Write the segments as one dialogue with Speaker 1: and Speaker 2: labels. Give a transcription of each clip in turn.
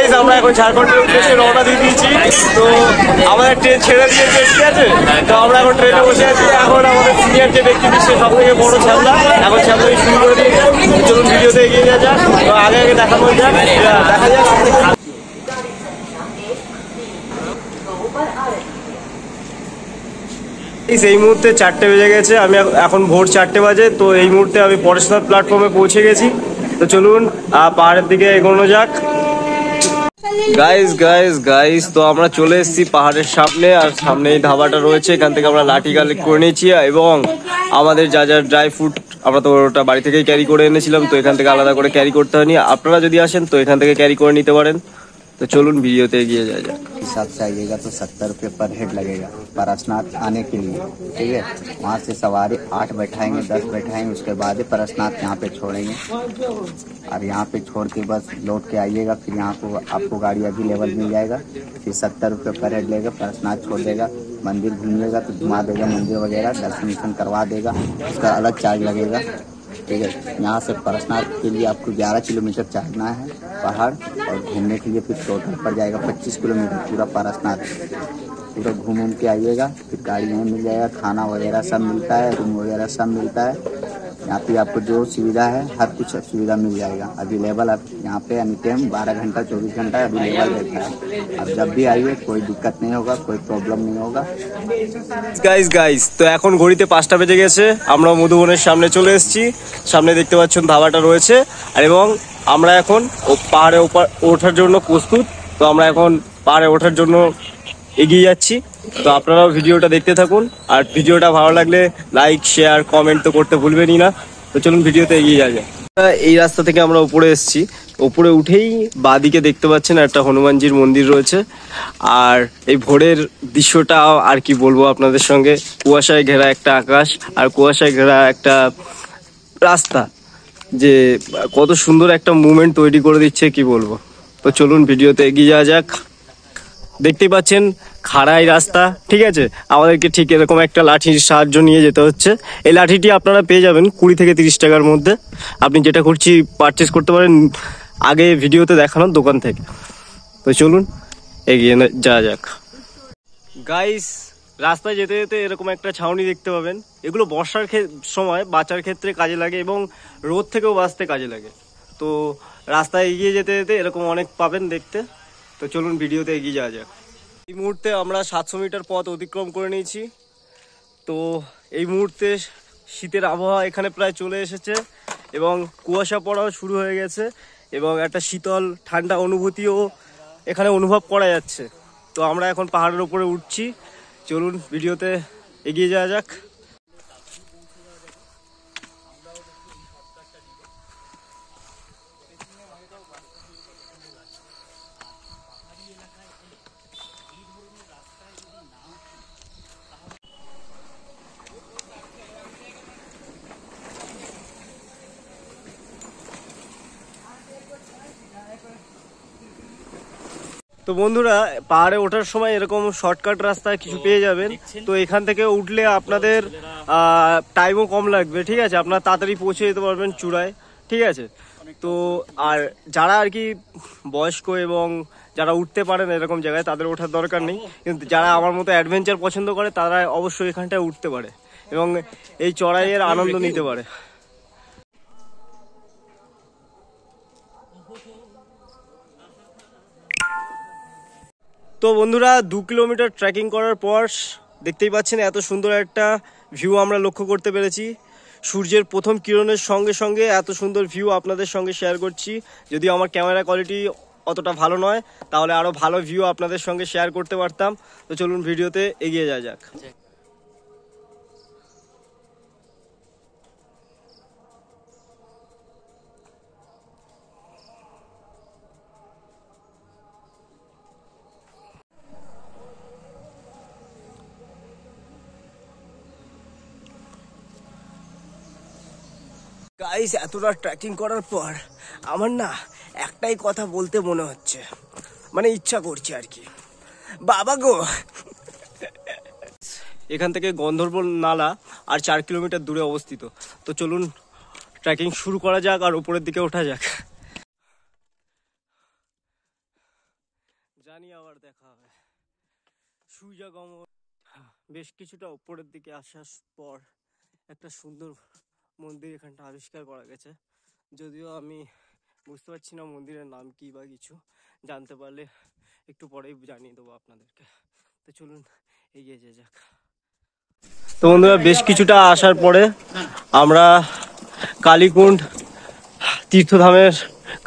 Speaker 1: Guys আমরা এখন ঝাড়খণ্ডের উদ্দেশ্যে রওনা দিয়ে দিয়েছি। তো আমাদের ট্রেন ছেড়ে দিয়েছে, ঠিক আছে। তো আমরা এখন ট্রেনে বসে আছি। এখন আমাদের সিনিয়র যে ব্যক্তি বিশ্বের সব থেকে বড় ছাবলা, এখন ছাবলাকে শুরু করে দিয়েছে। চলুন ভিডিওতে এগিয়ে যাওয়া যাক। তো আগে আগে দেখানো যাক, দেখা যাক। এই মুহূর্তে 4টে বেজে গেছে, আমি এখন ভোর 4টে বাজে। তো এই মুহূর্তে আমি পরেশনাথ প্ল্যাটফর্মে পৌঁছে গেছি। তো চলুন পাহাড়ের দিকে এগোনো যাক। গাইস গাইস গাইস তো আমরা চলে এসেছি পাহাড়ের সামনে, আর সামনে এই ধাবাটা রয়েছে। এখান থেকে আমরা লাঠি কালেক্ট করে নিয়েছি এবং আমাদের যা যা ড্রাই ফ্রুট আমরা তো ওটা বাড়ি থেকেই ক্যারি করে এনেছিলাম। তো এখান থেকে আলাদা করে ক্যারি করতে হয়নি। আপনারা যদি আসেন তো এখান থেকে ক্যারি করে নিতে পারেন। तो चलून वीडियोते एगिए जाए
Speaker 2: हिसाब से आइएगा तो 70 रुपये पर हेड लगेगा परसनाथ आने के लिए, ठीक है। वहाँ से सवारी 8 बैठाएंगे 10 बैठाएंगे, उसके बाद ही परसनाथ यहाँ पे छोड़ेंगे। और यहाँ पे छोड़ के बस लौट के आइएगा, फिर यहाँ को आपको गाड़ी अवेलेबल मिल जाएगा। फिर 70 रुपये पर हेड लेगा, परसनाथ छोड़ देगा। मंदिर घूमिएगा तो घुमा देगा, मंदिर वगैरह दर्शन करवा देगा, उसका अलग चार्ज लगेगा, ठीक है। यहाँ से परसनाथ के लिए आपको 11 किलोमीटर चढ़ना है पहाड़, और घूमने के लिए फिर टोटल पड़ जाएगा 25 किलोमीटर पूरा परसनाथ। पूरा घूम के आइएगा, फिर गाड़ी यहीं मिल जाएगा, खाना वगैरह सब मिलता है, रूम वगैरह सब मिलता है। यहाँ पे आपको जो सुविधा है हर कुछ सुविधा मिल जाएगा अवेलेबल। आप यहाँ पे एनी टाइम 12 घंटा 24 घंटा अवेलेबल रहता है। आप जब भी आइए कोई दिक्कत नहीं होगा, कोई प्रॉब्लम नहीं होगा।
Speaker 1: গাইস তো এখন ঘড়িতে 5টা বেজে গেছে। আমরা মধুবনের সামনে চলে এসেছি। সামনে দেখতে পাচ্ছেন ধাবাটা রয়েছে, আর এবং আমরা এখন পাহাড়ে ওঠার জন্য প্রস্তুত। তো আমরা এখন পাহাড়ে ওঠার জন্য এগিয়ে যাচ্ছি। তো আপনারাও ভিডিওটা দেখতে থাকুন, আর ভিডিওটা ভালো লাগলে লাইক শেয়ার কমেন্ট তো করতে ভুলবেনই না। তো চলুন ভিডিওতে এগিয়ে যাওয়া যাক। এই রাস্তা থেকে আমরা উপরে এসেছি। উপরে উঠেই বাঁদিকে দেখতে পাচ্ছেন একটা হনুমানজির মন্দির রয়েছে। আর এই ভোরের দৃশ্যটা আর কি বলবো আপনাদের সঙ্গে, কুয়াশায় ঘেরা একটা আকাশ আর কুয়াশায় ঘেরা একটা রাস্তা, যে কত সুন্দর একটা মুভমেন্ট তৈরি করে দিচ্ছে কি বলবো। তো চলুন ভিডিওতে এগিয়ে যাওয়া যাক। দেখতেই পাচ্ছেন খাড়াই রাস্তা, ঠিক আছে। আমাদেরকে ঠিক এরকম একটা লাঠির সাহায্য নিয়ে যেতে হচ্ছে। এই লাঠিটি আপনারা পেয়ে যাবেন 20 থেকে 30 টাকার মধ্যে। আপনি যেটা করছি পারচেস করতে পারেন আগে ভিডিওতে দেখানোর দোকান থেকে। তো চলুন এগিয়ে যাওয়া যাক। গাইস রাস্তায় যেতে যেতে এরকম একটা ছাউনি দেখতে পাবেন। এগুলো বর্ষার সময় বাঁচার ক্ষেত্রে কাজে লাগে এবং রোদ থেকেও বাঁচতে কাজে লাগে। তো রাস্তায় এগিয়ে যেতে যেতে এরকম অনেক পাবেন দেখতে। তো চলুন ভিডিওতে এগিয়ে যাওয়া যাক। এই মুহূর্তে আমরা 700 মিটার পথ অতিক্রম করে নিয়েছি। তো এই মুহূর্তে শীতের আবহাওয়া এখানে প্রায় চলে এসেছে এবং কুয়াশা পড়াও শুরু হয়ে গেছে এবং একটা শীতল ঠান্ডা অনুভূতিও এখানে অনুভব করা যাচ্ছে। তো আমরা এখন পাহাড়ের উপরে উঠছি। চলুন ভিডিওতে এগিয়ে যাওয়া যাক। তো বন্ধুরা পাহাড়ে ওঠার সময় এরকম শর্টকাট রাস্তা কিছু পেয়ে যাবেন। তো এখান থেকে উঠলে আপনাদের টাইমও কম লাগবে, ঠিক আছে। আপনারা তাড়াতাড়ি পৌঁছে যেতে পারবেন চূড়ায়, ঠিক আছে। তো আর যারা আর কি বয়স্ক এবং যারা উঠতে পারেন এরকম জায়গায় তাদের ওঠার দরকার নেই, কিন্তু যারা আমার মতো অ্যাডভেঞ্চার পছন্দ করে তারা অবশ্যই এখানটায় উঠতে পারে এবং এই চড়াইয়ের আনন্দ নিতে পারে। তো বন্ধুরা 2 কিলোমিটার ট্রেকিং করার পর দেখতেই পাচ্ছেন এত সুন্দর একটা ভিউ আমরা লক্ষ্য করতে পেরেছি। সূর্যের প্রথম কিরণের সঙ্গে সঙ্গে এত সুন্দর ভিউ আপনাদের সঙ্গে শেয়ার করছি। যদিও আমার ক্যামেরা কোয়ালিটি অতটা ভালো নয়, তাহলে আরও ভালো ভিউ আপনাদের সঙ্গে শেয়ার করতে পারতাম। তো চলুন ভিডিওতে এগিয়ে যাওয়া যাক। গাইস এতটা ট্রেকিং করার পর আমার না একটাই কথা বলতে মনে হচ্ছে, মানে ইচ্ছা করছে আর কি, বাবা গো। এখান থেকে গন্ধর্বন নালা আর 4 কিলোমিটার দূরে অবস্থিত। তো চলুন ট্রেকিং শুরু করা যাক আর উপরের দিকে ওঠা যাক। জানি আবার দেখা হবে। সূর্যাগম বেশ কিছুটা উপরের দিকে আসার পর একটা সুন্দর মন্দির এখানটা আবিষ্কার করা গেছে, যদিও আমি বুঝতে পারছি না মন্দিরের নাম কি বা কিছু, জানতে পারলে একটু পরেই জানিয়ে দেবো আপনাদেরকে। তো চলুন এগিয়ে যাওয়া যাক। তো বন্ধুরা বেশ কিছুটা আসার পরে আমরা কালীকুণ্ড তীর্থধামের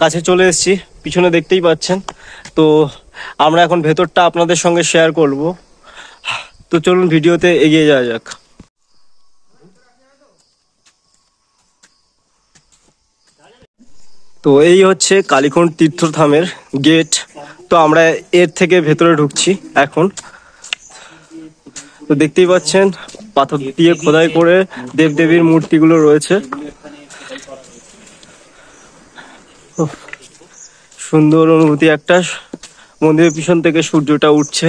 Speaker 1: কাছে চলে এসেছি, পিছনে দেখতেই পাচ্ছেন। তো আমরা এখন ভেতরটা আপনাদের সঙ্গে শেয়ার করব। তো চলুন ভিডিওতে এগিয়ে যাওয়া যাক। তো এই হচ্ছে কালীকুণ্ড তীর্থধামের গেট। তো আমরা এর থেকে ভেতরে ঢুকছি এখন। তো দেখতেই পাচ্ছেন পাথর দিয়ে খোদাই করে দেবদেবীর মূর্তিগুলো রয়েছে। সুন্দর অনুভূতি একটা, মন্দিরের পিছন থেকে সূর্যটা উঠছে।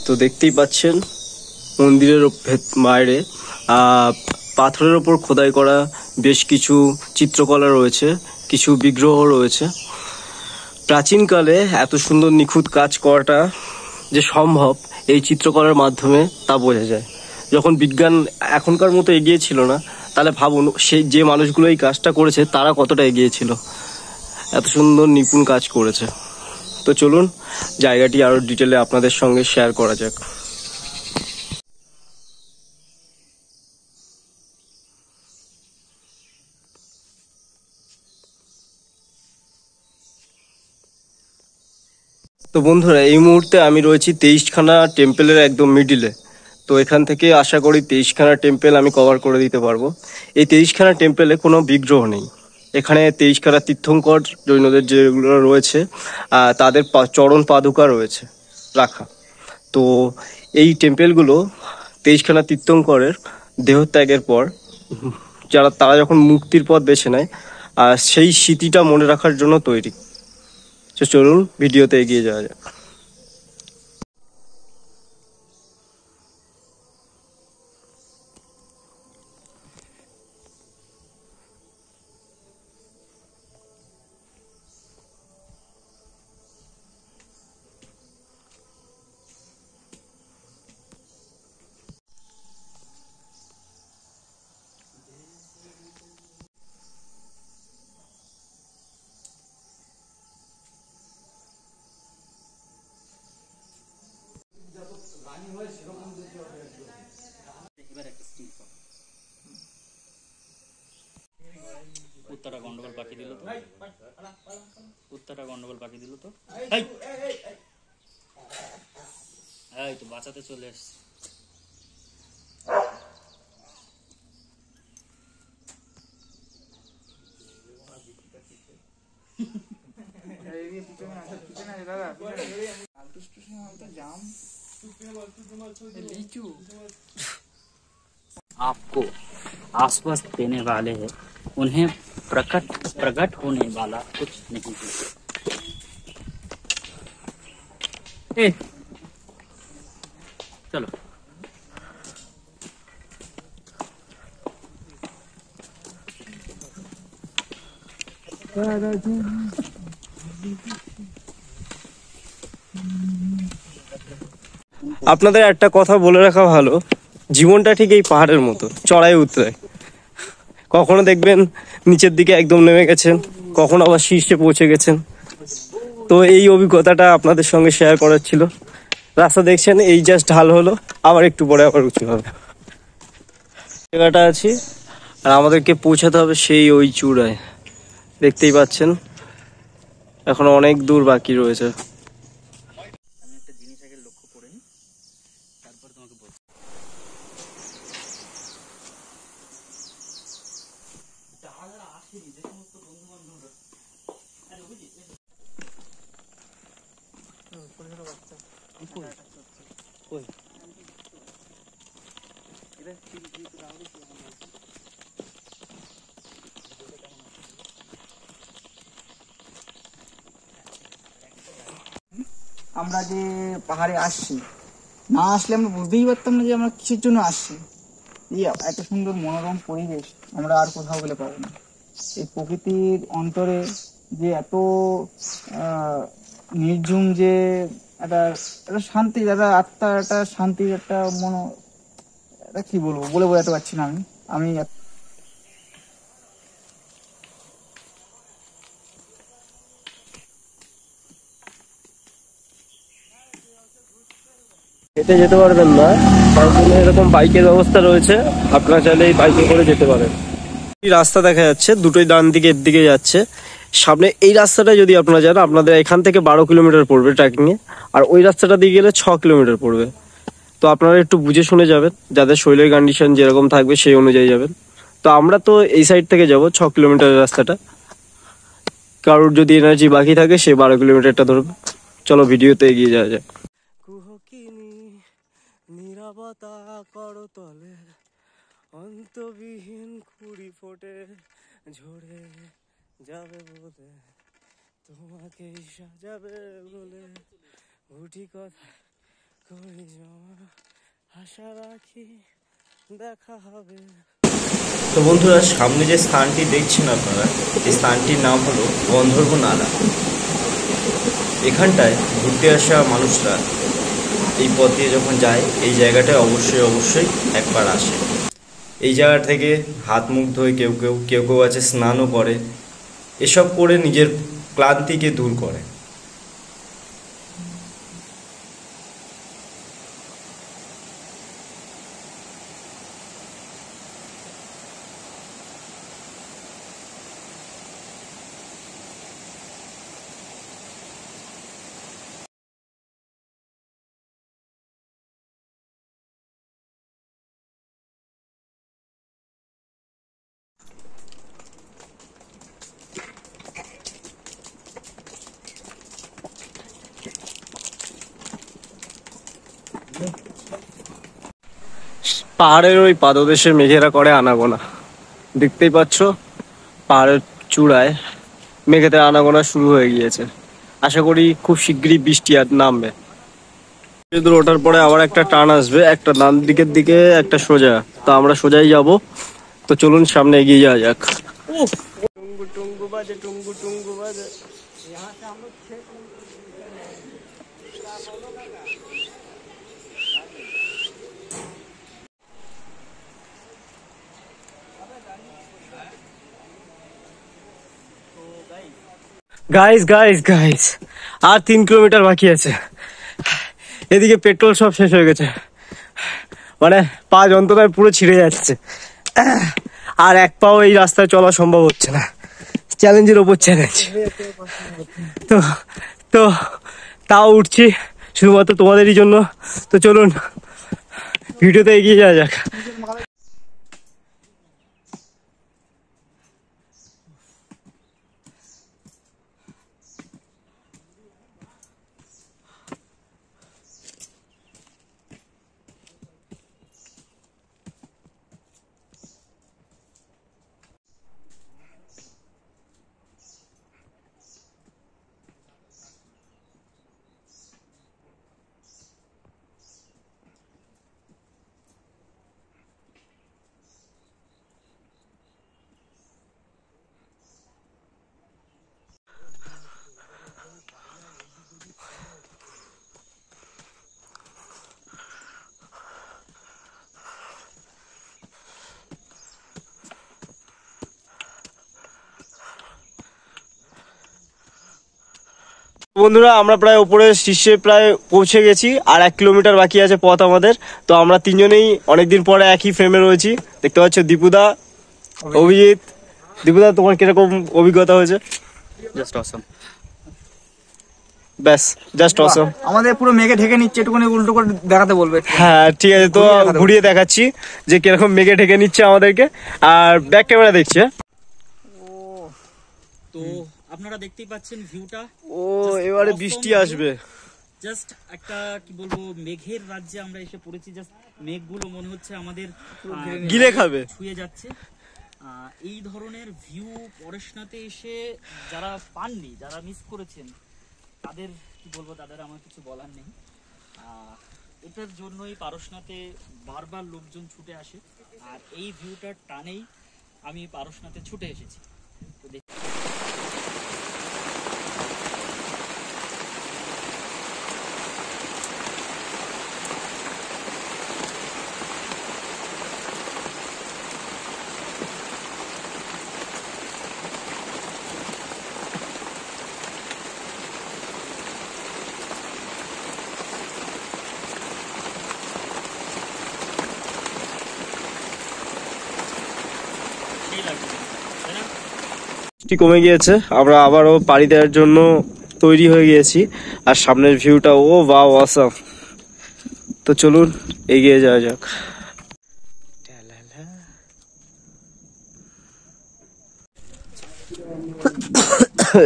Speaker 1: তো দেখতেই পাচ্ছেন মন্দিরের বাইরে পাথরের ওপর খোদাই করা বেশ কিছু চিত্রকলা রয়েছে, কিছু বিগ্রহ রয়েছে। প্রাচীনকালে এত সুন্দর নিখুঁত কাজ করাটা যে সম্ভব এই চিত্রকলার মাধ্যমে তা বোঝা যায়। যখন বিজ্ঞান এখনকার মতো এগিয়ে ছিল না, তাহলে ভাবুন সেই যে মানুষগুলো এই কাজটা করেছে তারা কতটা এগিয়ে ছিল, এত সুন্দর নিপুণ কাজ করেছে। তো চলুন জায়গাটি আরো ডিটেলে আপনাদের সঙ্গে শেয়ার করা যাক। তো বন্ধুরা এই মুহূর্তে আমি রয়েছি 23খানা টেম্পেলের একদম মিডিলে। তো এখান থেকে আশা করি 23খানা টেম্পেল আমি কভার করে দিতে পারবো। এই 23খানা টেম্পেলে কোনো বিগ্রহ নেই। এখানে 23খানা তীর্থঙ্কর জৈনদের যেগুলো রয়েছে তাদের চরণ পাদুকা রয়েছে রাখা। তো এই টেম্পেলগুলো 23খানা তীর্থঙ্করের দেহত্যাগের পর তারা যখন মুক্তির পথ বেছে নেয়, সেই স্মৃতিটা মনে রাখার জন্য তৈরি। তো চলুন ভিডিওতে এগিয়ে যাওয়া যাক।
Speaker 3: উত্তরটা গন্ডগোল বাকি দিল তো, উত্তরটা গন্ডগোল বাকি দিল তো, এই তো বাঁচাতে চলে এসছে। आपको आश्वस्त देने वाले हैं, उन्हें प्रकट होने वाला कुछ नहीं है। चलो
Speaker 1: আপনাদের একটা কথা বলে রাখা ভালো, জীবনটা ঠিক এই পাহাড়ের মতো চড়াই উতরাই। কখনো দেখবেন নিচের দিকে একদম নেমে গেছেন, কখনো আবার শীর্ষে পৌঁছে গেছেন। তো এই অভিজ্ঞতাটা আপনাদের সঙ্গে শেয়ার করার ছিল। রাস্তা দেখছেন এই জাস্ট ঢাল হলো, আবার একটু পরে আবার উঁচু হবে। জায়গাটা আছি আর আমাদেরকে পৌঁছাতে হবে সেই ওই চূড়ায়। দেখতেই পাচ্ছেন এখনো অনেক দূর বাকি রয়েছে।
Speaker 3: আমি একটা জিনিস আগে লক্ষ্য করে নি, তারপর তোমাকে বলছি।
Speaker 4: আমরা যে পাহাড়ে আসছি, না আসলে আমরা বুঝতেই পারতাম না যে আমরা কিসের জন্য আসছি। এই এত সুন্দর মনোরম পরিবেশ আমরা আর কোথাও গেলে পাবো না। এই প্রকৃতির অন্তরে যে এত নির্ঝুম, যে একটা একটা শান্তি, একটা আত্মার একটা শান্তির একটা এটা কি বলবো, বলে বোঝাতে পারছি না আমি আমি
Speaker 1: হেঁটে যেতে পারবেন না, তার জন্য এরকম বাইকের ব্যবস্থা রয়েছে, আপনারা চাইলে এই বাইকে করে যেতে পারেন। এই রাস্তা দেখা যাচ্ছে, দুটোই ডান দিকে এর দিকে যাচ্ছে। সামনে এই রাস্তাটা যদি আপনারা যান, আপনাদের এখান থেকে 12 কিলোমিটার পড়বে ট্রেকিং এ, আর ওই রাস্তাটা দিয়ে গেলে 6 কিলোমিটার পড়বে। তো আপনারা একটু বুঝে শুনে যাবেন, যাদের শরীরের কন্ডিশন যেরকম থাকবে সেই অনুযায়ী যাবেন। তো আমরা তো এই সাইড থেকে যাব 6 কিলোমিটারের রাস্তাটা, কারোর যদি এনার্জি বাকি থাকে সে 12 কিলোমিটারটা ধরবে। চলো ভিডিওতে এগিয়ে যাওয়া যায়। নীরবতা করতলে অন্তবিহীন কুড়ি ফোটে ঝরে যাবে বলে, তোমাকে সাজাবে বলে গুটি কথা কই জমা, আশা রাখি দেখা হবে। তো বন্ধুরা, সামনে যে স্থানটি দেখছেন আপনারা, এই স্থানটির নাম হলো গন্ধর্ব নালা। এখানটায় ঘুরতে আসা মানুষরা এই পথ দিয়ে যখন যায়, এই জায়গাটায় অবশ্যই একবার আসে। এই জায়গা থেকে হাত মুখ ধোয় কেউ কেউ আছে স্নানও করে, এসব করে নিজের ক্লান্তিকে দূর করে। পাহাড়ের ওই পাদদেশে মেঘেরা করে আনাগোনা, দেখতেই পাচ্ছ পাহাড়ের চূড়ায় মেঘেতে আনাগোনা শুরু হয়ে গিয়েছে। আশা করি খুব শিগগিরই বৃষ্টি আর নামবে। ওঠার পরে আবার একটা টার্ন আসবে, একটা ডান দিকের দিকে একটা সোজা, তো আমরা সোজাই যাব। তো চলুন সামনে এগিয়ে যাওয়া যাক। টুঙ্গু টুঙ্গু বাজে, টুঙ্গু টুঙ্গু বাজে। গাইস আর 3 কিলোমিটার বাকি আছে। এদিকে পেট্রোল সব শেষ হয়ে গেছে, মানে পা যন্ত্রণায় পুরো ছিঁড়ে যাচ্ছে, আর এক পাও এই রাস্তায় চলা সম্ভব হচ্ছে না। চ্যালেঞ্জের ওপর চ্যালেঞ্জ। তো তো তাও উঠছি শুধুমাত্র তোমাদেরই জন্য। তো চলুন ভিডিওতে এগিয়ে যাওয়া যাক। বন্ধুরা, আমরা প্রায় উপরের শীর্ষে প্রায় পৌঁছে গেছি, আর 1 কিলোমিটার বাকি আছে পথ আমাদের। তো আমরা তিনজনেই অনেকদিন পরে একই ফ্রেমে রয়েছি। দেখতে পাচ্ছ দীপুদা, অভিজিৎ। দীপুদা, তোমার কিরকম অভিজ্ঞতা হয়েছে?
Speaker 3: জাস্ট অসম।
Speaker 1: ব্যাস, জাস্ট অসম।
Speaker 4: আমাদের পুরো মেঘে ঢেকে নিচ্ছে, একটুখানি উল্টো করে দেখাতে বলবে।
Speaker 1: হ্যাঁ ঠিক আছে, তো ঘুরিয়ে দেখাচ্ছি যে কিরকম মেঘে ঢেকে নিচ্ছে আমাদেরকে। আর ব্যাক ক্যামেরা দেখছে।
Speaker 3: তো আপনারা দেখতেই পাচ্ছেন ভিউটা।
Speaker 1: ও এবারে বৃষ্টি আসবে।
Speaker 3: জাস্ট একটা কি বলবো, মেঘের রাজ্যে আমরা এসে পড়েছি। জাস্ট মেঘগুলো মনে হচ্ছে আমাদের
Speaker 1: গিলে খাবে,
Speaker 3: ছুঁয়ে যাচ্ছে। এই ধরনের ভিউ পরেশনাথে এসে যারা পাননি, যারা মিস করেছেন, তাদের কি কি বলবো দাদারা, আমার কিছু বলার নেই। এটার জন্যই পারসনাথে বারবার লোকজন ছুটে আসে, আর এই ভিউটার টানেই আমি পারসনাথে ছুটে এসেছি।
Speaker 1: বৃষ্টি কমে গিয়েছে, আমরা আবারও পাড়ি দেওয়ার জন্য তৈরি হয়ে গিয়েছি। আর সামনের ভিউটা ও ওয়াও অসাম। তো চলুন এগিয়ে যাওয়া যাক।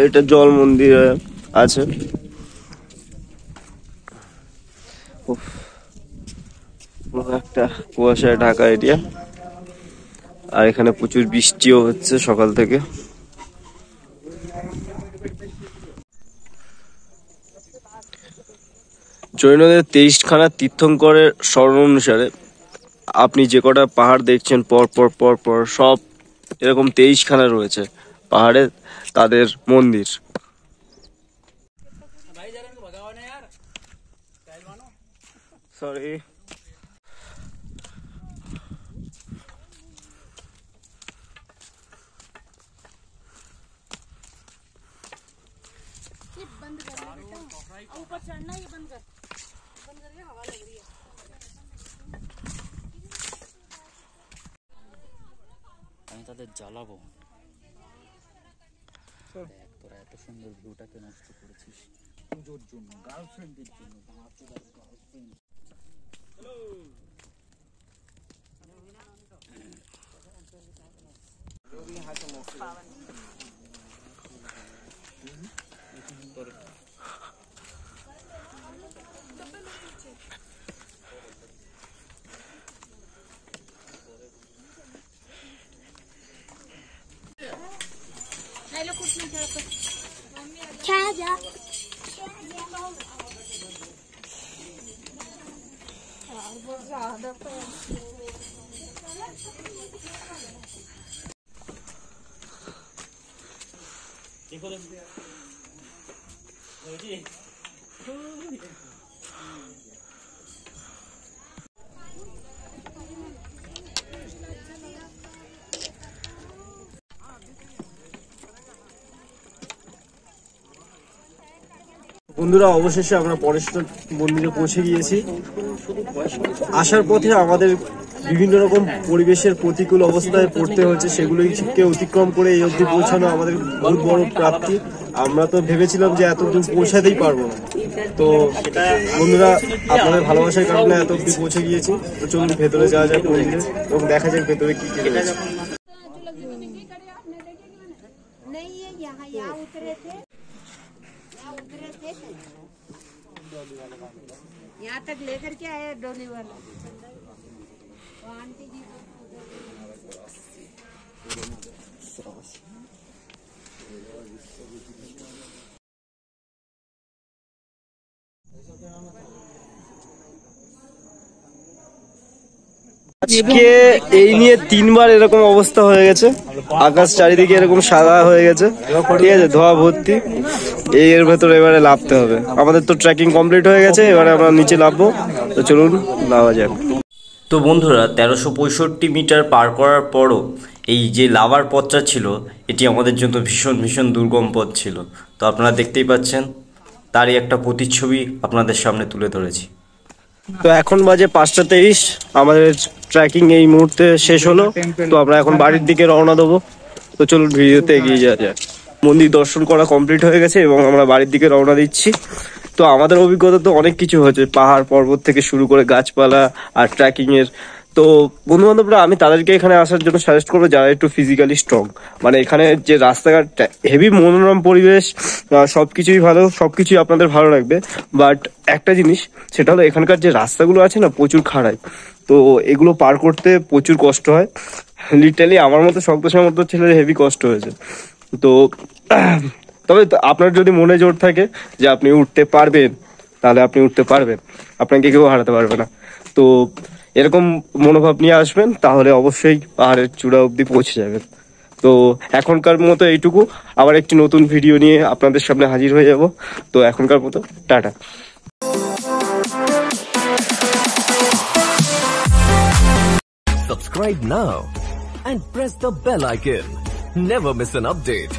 Speaker 1: এটা জল মন্দির আছে। উফ, পুরো একটা কুয়াশায় ঢাকা এরিয়া। আর এখানে প্রচুর বৃষ্টিও হচ্ছে সকাল থেকে। জৈনদের 23খানা তীর্থঙ্করের স্মরণ অনুসারে আপনি যে কটা পাহাড় দেখছেন পর পর পর পর সব এরকম 23খানা রয়েছে পাহাড়ে তাদের মন্দির। সরি,
Speaker 5: ऊपर चढ़ना ये बंद कर के हवा लग रही है।
Speaker 3: আমি তাদের জ্বালাবো। তোরা এত সুন্দর ভিউটাকে নষ্ট করেছিস পুজোর জন্য, গার্লফ্রেন্ডের জন্য।
Speaker 1: বন্ধুরা, অবশেষে আমরা পরেশ্বর মন্দিরে পৌঁছে গিয়েছি। আসার পথে আমাদের বিভিন্ন রকম পরিবেশের প্রতিকূল অবস্থায় পড়তে হচ্ছে, সেগুলোকে অতিক্রম করে এই অবধি পৌঁছানো আমাদের বহুত বড় প্রাপ্তি। আমরা তো ভেবেছিলাম যে এত দূর পৌঁছাতেই পারবো না, তো বন্ধুরা আপনাদের ভালোবাসার কারণে এত অবধি পৌঁছে গিয়েছি। তো চলুন ভেতরে যাওয়া যাক মন্দিরে এবং দেখা যাক ভেতরে কি কি রয়েছে।
Speaker 5: नहीं ये यहाँ उतरे थे, यहाँ तक लेकर के आए डोली वाला। वो आंटी जी
Speaker 1: আজকে এই নিয়ে 3বার এরকম অবস্থা হয়ে গেছে। আকাশ চারিদিকে এরকম সাদা হয়ে গেছে, ঠিক আছে, ধোয়া ভর্তি। এর ভেতরে এবারে নামতে হবে। আমাদের তো ট্রেকিং কমপ্লিট হয়ে গেছে, এবারে আমরা নিচে নামবো। তো চলুন নামা যাক। তো বন্ধুরা, 1365 মিটার পার করার পরও এই যে লাভার পথটা ছিল, এটি আমাদের জন্য ভীষণ ভীষণ দুর্গম পথ ছিল। তো আপনারা দেখতেই পাচ্ছেন, তারই একটা প্রতিচ্ছবি আপনাদের সামনে তুলে ধরেছি। তো এখন বাজে 5:23, আমাদের ট্রেকিং এই মুহূর্তে শেষ হলো। তো আমরা এখন বাড়ির দিকে রওনা দেবো। তো চলুন ভিডিওতে এগিয়ে যাওয়া যায়। মন্দির দর্শন করা কমপ্লিট হয়ে গেছে এবং আমরা বাড়ির দিকে রওনা দিচ্ছি। তো আমাদের অভিজ্ঞতা তো অনেক কিছু হয়েছে, পাহাড় পর্বত থেকে শুরু করে গাছপালা আর ট্রেকিং এর। তো বন্ধু বান্ধবরা, আমি তাদেরকে এখানে আসার জন্য সাজেস্ট করবো যারা একটু ফিজিক্যালি স্ট্রং। মানে এখানে যে রাস্তাঘাট হেভি মনোরম পরিবেশ, সবকিছুই ভালো, সবকিছুই আপনাদের ভালো লাগবে। বাট একটা জিনিস, সেটা হলো এখানকার যে রাস্তাগুলো আছে না, প্রচুর খাড়াই। তো এগুলো পার করতে প্রচুর কষ্ট হয়। লিটারালি আমার মতো শক্ত সামর্থ্য ছেলের হেভি কষ্ট হয়েছে। তো তবে আপনার যদি মনে জোর থাকে যে আপনি উঠতে পারবেন, তাহলে আপনি উঠতে পারবেন, আপনাকে কেউ হারাতে পারবে না। তো এরকম মনোভাব নিয়ে আসবেন, তাহলে অবশ্যই পাহাড়ের চূড়া অবধি পৌঁছে যাবেন। তো এখনকার মতো এইটুকু, আবার একটি নতুন ভিডিও নিয়ে আপনাদের সামনে হাজির হয়ে যাব। তো এখনকার মতো tata.
Speaker 6: Subscribe now and press the bell icon. Never miss an update.